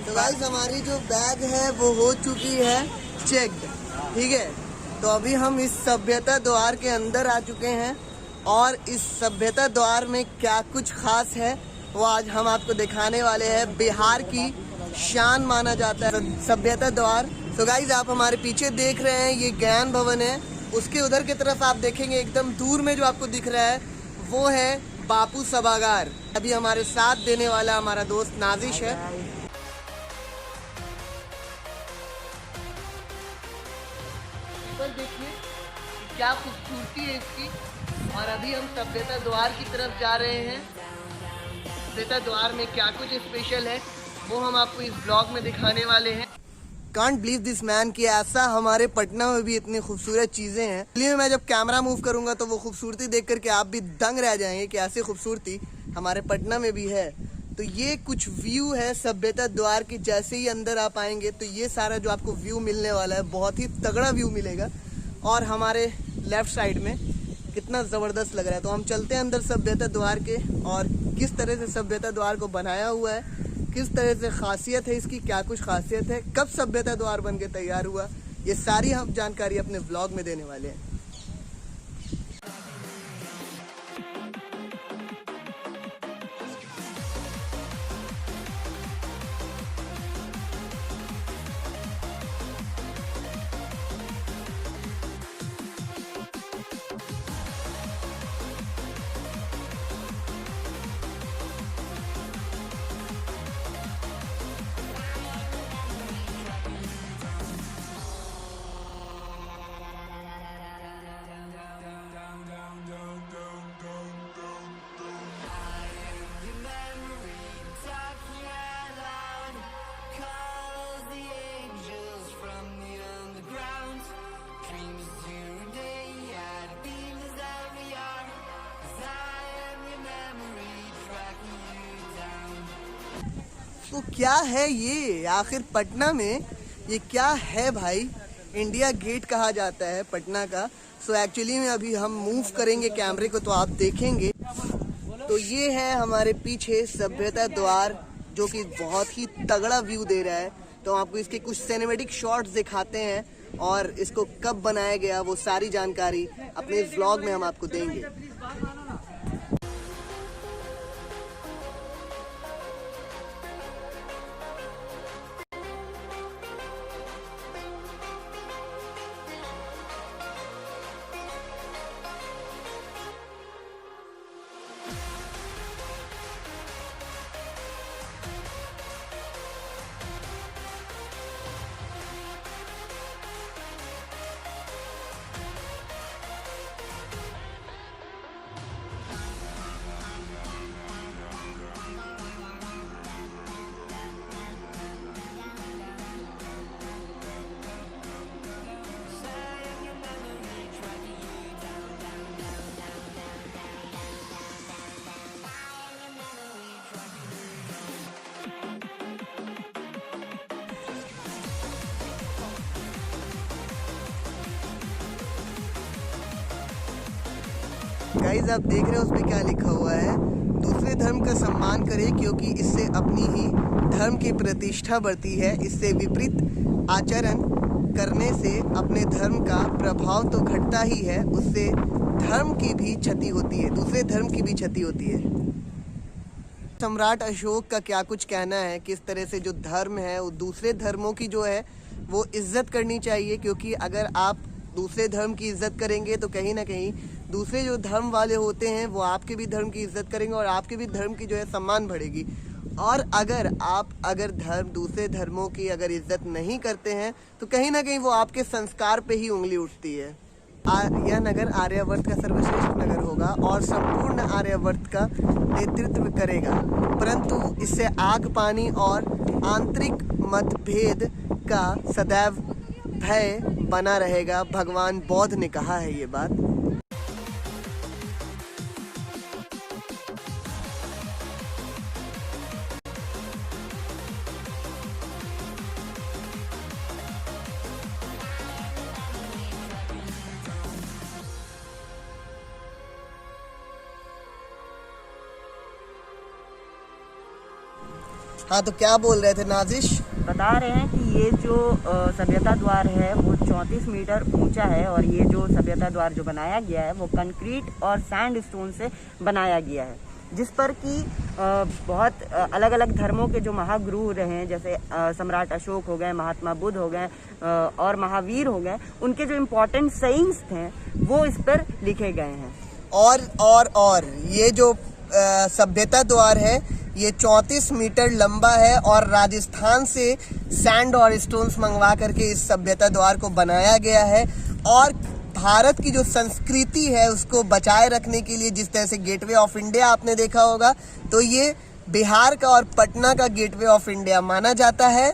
तो गाइस हमारी जो बैग है वो हो चुकी है चेक्ड, ठीक है। तो अभी हम इस सभ्यता द्वार के अंदर आ चुके हैं और इस सभ्यता द्वार में क्या कुछ खास है वो आज हम आपको दिखाने वाले हैं। बिहार की शान माना जाता है सभ्यता द्वार। तो गाइस आप हमारे पीछे देख रहे हैं ये ज्ञान भवन है, उसके उधर की तरफ आप देखेंगे एकदम दूर में जो आपको दिख रहा है वो है बापू सभागार। अभी हमारे साथ देने वाला हमारा दोस्त नाजिश है। देखिए क्या खूबसूरती है इसकी। और अभी हम सभ्यता द्वार की तरफ जा रहे हैं। सभ्यता द्वार में क्या कुछ स्पेशल है वो हम आपको इस ब्लॉग में दिखाने वाले हैं। कांट बिलीव दिस मैन कि ऐसा हमारे पटना में भी इतनी खूबसूरत चीज़ें हैं। इसलिए मैं जब कैमरा मूव करूंगा तो वो खूबसूरती देख करके आप भी दंग रह जाएंगे कि ऐसी खूबसूरती हमारे पटना में भी है। तो ये कुछ व्यू है सभ्यता द्वार की। जैसे ही अंदर आप आएंगे तो ये सारा जो आपको व्यू मिलने वाला है बहुत ही तगड़ा व्यू मिलेगा। और हमारे लेफ्ट साइड में कितना ज़बरदस्त लग रहा है। तो हम चलते हैं अंदर सभ्यता द्वार के और किस तरह से सभ्यता द्वार को बनाया हुआ है, किस तरह से खासियत है इसकी, क्या कुछ खासियत है, कब सभ्यता द्वार बन के तैयार हुआ, ये सारी हम जानकारी अपने व्लॉग में देने वाले हैं। तो क्या है ये आखिर पटना में, ये क्या है भाई? इंडिया गेट कहा जाता है पटना का। सो एक्चुअली में अभी हम मूव करेंगे कैमरे को तो आप देखेंगे। तो ये है हमारे पीछे सभ्यता द्वार जो कि बहुत ही तगड़ा व्यू दे रहा है। तो आपको इसके कुछ सिनेमैटिक शॉट्स दिखाते हैं और इसको कब बनाया गया वो सारी जानकारी अपने इस व्लॉग में हम आपको देंगे। गाइस आप देख रहे हो उसमें क्या लिखा हुआ है, दूसरे धर्म का सम्मान करें क्योंकि इससे अपनी ही धर्म की प्रतिष्ठा बढ़ती है। इससे विपरीत आचरण करने से अपने धर्म का प्रभाव तो घटता ही है, उससे धर्म की भी क्षति होती है, दूसरे धर्म की भी क्षति होती है। सम्राट अशोक का क्या कुछ कहना है, किस तरह से जो धर्म है वो दूसरे धर्मों की जो है वो इज्जत करनी चाहिए। क्योंकि अगर आप दूसरे धर्म की इज्जत करेंगे तो कहीं ना कहीं दूसरे जो धर्म वाले होते हैं वो आपके भी धर्म की इज्जत करेंगे और आपके भी धर्म की जो है सम्मान बढ़ेगी। और अगर दूसरे धर्मों की अगर इज्जत नहीं करते हैं तो कहीं ना कहीं वो आपके संस्कार पे ही उंगली उठती है। यह नगर आर्यावर्त का सर्वश्रेष्ठ नगर होगा और संपूर्ण आर्यावर्त का नेतृत्व करेगा, परंतु इससे आग पानी और आंतरिक मतभेद का सदैव भय बना रहेगा। भगवान बौद्ध ने कहा है ये बात। हाँ, तो क्या बोल रहे थे नाजिश? बता रहे हैं कि ये जो सभ्यता द्वार है वो 34 मीटर ऊंचा है और ये जो सभ्यता द्वार जो बनाया गया है वो कंक्रीट और सैंड स्टोन से बनाया गया है, जिस पर कि बहुत अलग अलग धर्मों के जो महागुरु रहे हैं, जैसे सम्राट अशोक हो गए, महात्मा बुद्ध हो गए और महावीर हो गए, उनके जो इम्पोर्टेंट सेइंग्स थे वो इस पर लिखे गए हैं। और ये जो सभ्यता द्वार है ये 34 मीटर लंबा है और राजस्थान से सैंड और स्टोन्स मंगवा करके इस सभ्यता द्वार को बनाया गया है। और भारत की जो संस्कृति है उसको बचाए रखने के लिए, जिस तरह से गेटवे ऑफ इंडिया आपने देखा होगा, तो ये बिहार का और पटना का गेटवे ऑफ इंडिया माना जाता है।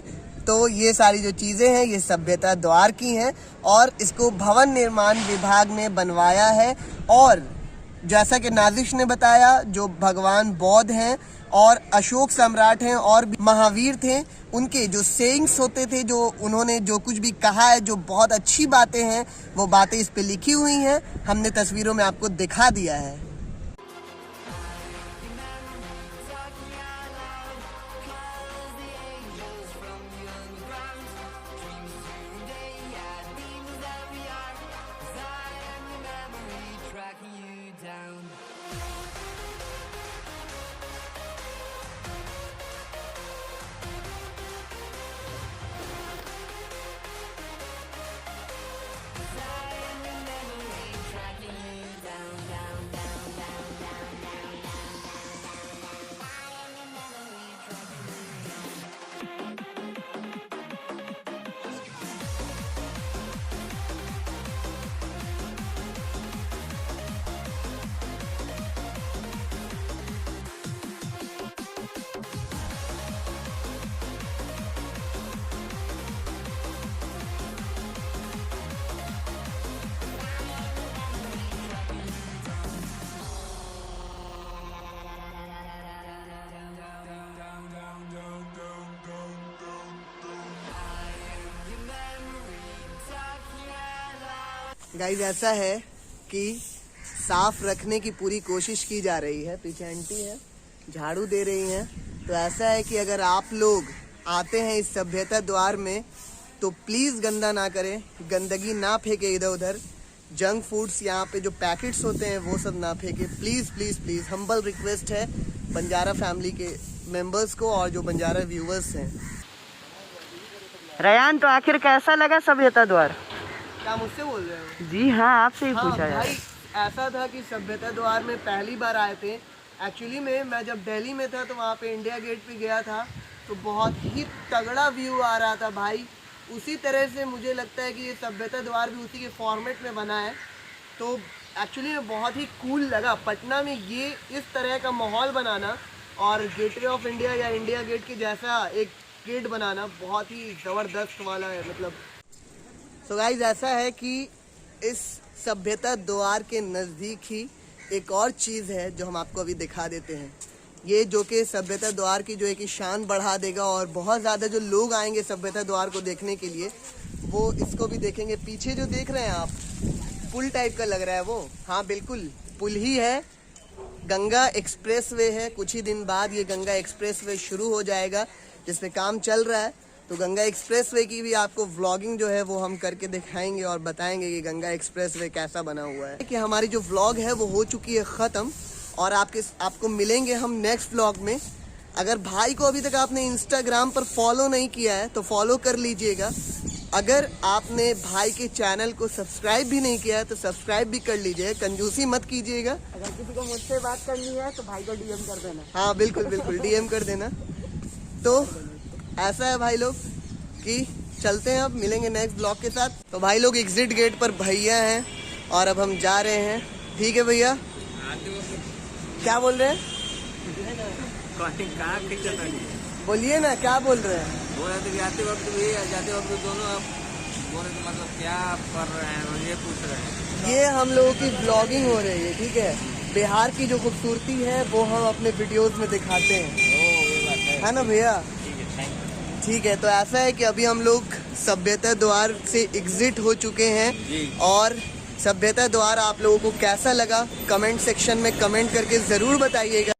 तो ये सारी जो चीज़ें हैं ये सभ्यता द्वार की हैं और इसको भवन निर्माण विभाग ने बनवाया है। और जैसा कि नाजिश ने बताया, जो भगवान बौद्ध हैं और अशोक सम्राट हैं और महावीर थे, उनके जो सेइंग्स होते थे, जो उन्होंने जो कुछ भी कहा है, जो बहुत अच्छी बातें हैं, वो बातें इस पे लिखी हुई हैं। हमने तस्वीरों में आपको दिखा दिया है। गाइस, ऐसा है कि साफ रखने की पूरी कोशिश की जा रही है। पीछे आंटी है, झाड़ू दे रही हैं। तो ऐसा है कि अगर आप लोग आते हैं इस सभ्यता द्वार में तो प्लीज़ गंदा ना करें, गंदगी ना फेंके इधर उधर, जंक फूड्स यहाँ पे जो पैकेट्स होते हैं वो सब ना फेंके। Please please please humble request है बंजारा फैमिली के मेंबर्स को और जो बंजारा व्यूवर्स हैं। रयान, तो आखिर कैसा लगा सभ्यता द्वार? क्या मुझसे बोल रहे हो? जी हाँ, आपसे ही पूछा है। भाई, ऐसा था कि सभ्यता द्वार में पहली बार आए थे। एक्चुअली में मैं जब दिल्ली में था तो वहाँ पे इंडिया गेट पे गया था, तो बहुत ही तगड़ा व्यू आ रहा था भाई। उसी तरह से मुझे लगता है कि ये सभ्यता द्वार भी उसी के फॉर्मेट में बना है। तो एक्चुअली में बहुत ही कूल लगा पटना में ये इस तरह का माहौल बनाना और गेटवे ऑफ इंडिया या इंडिया गेट के जैसा एक गेट बनाना बहुत ही ज़बरदस्त वाला है। मतलब तो गाइस, ऐसा है कि इस सभ्यता द्वार के नज़दीक ही एक और चीज़ है जो हम आपको अभी दिखा देते हैं। ये जो कि सभ्यता द्वार की जो है कि शान बढ़ा देगा और बहुत ज़्यादा जो लोग आएंगे सभ्यता द्वार को देखने के लिए वो इसको भी देखेंगे। पीछे जो देख रहे हैं आप, पुल टाइप का लग रहा है वो, हाँ बिल्कुल पुल ही है। गंगा एक्सप्रेसवे है। कुछ ही दिन बाद ये गंगा एक्सप्रेसवे शुरू हो जाएगा, जिस पे काम चल रहा है। तो गंगा एक्सप्रेसवे की भी आपको व्लॉगिंग जो है वो हम करके दिखाएंगे और बताएंगे कि गंगा एक्सप्रेसवे कैसा बना हुआ है। कि हमारी जो व्लॉग है वो हो चुकी है ख़त्म और आपको मिलेंगे हम नेक्स्ट व्लॉग में। अगर भाई को अभी तक आपने इंस्टाग्राम पर फॉलो नहीं किया है तो फॉलो कर लीजिएगा। अगर आपने भाई के चैनल को सब्सक्राइब भी नहीं किया है तो सब्सक्राइब भी कर लीजिए, कंजूसी मत कीजिएगा। अगर किसी को मुझसे बात करनी है तो भाई को डीएम कर देना। हाँ बिल्कुल बिल्कुल, डीएम कर देना। तो ऐसा है भाई लोग कि चलते हैं, अब मिलेंगे नेक्स्ट ब्लॉग के साथ। तो भाई लोग एग्जिट गेट पर भैया हैं और अब हम जा रहे हैं। ठीक है भैया, क्या बोल रहे हैं? बोलिए ना, क्या बोल रहे हैं? बोल रहे थे जाते वक्त भी जाते वक्त दोनों आप बोल रहे थे, मतलब क्या कर रहे हैं और ये पूछ रहे हैं। ये हम लोगों की ब्लॉगिंग हो रही है, ठीक है। बिहार की जो खूबसूरती है वो हम अपने वीडियोस में दिखाते हैं, ये बात है ना भैया? ठीक है, थैंक यू। ठीक है, तो ऐसा है कि अभी हम लोग सभ्यता द्वार से एग्जिट हो चुके हैं और सभ्यता द्वार आप लोगों को कैसा लगा कमेंट सेक्शन में कमेंट करके ज़रूर बताइएगा।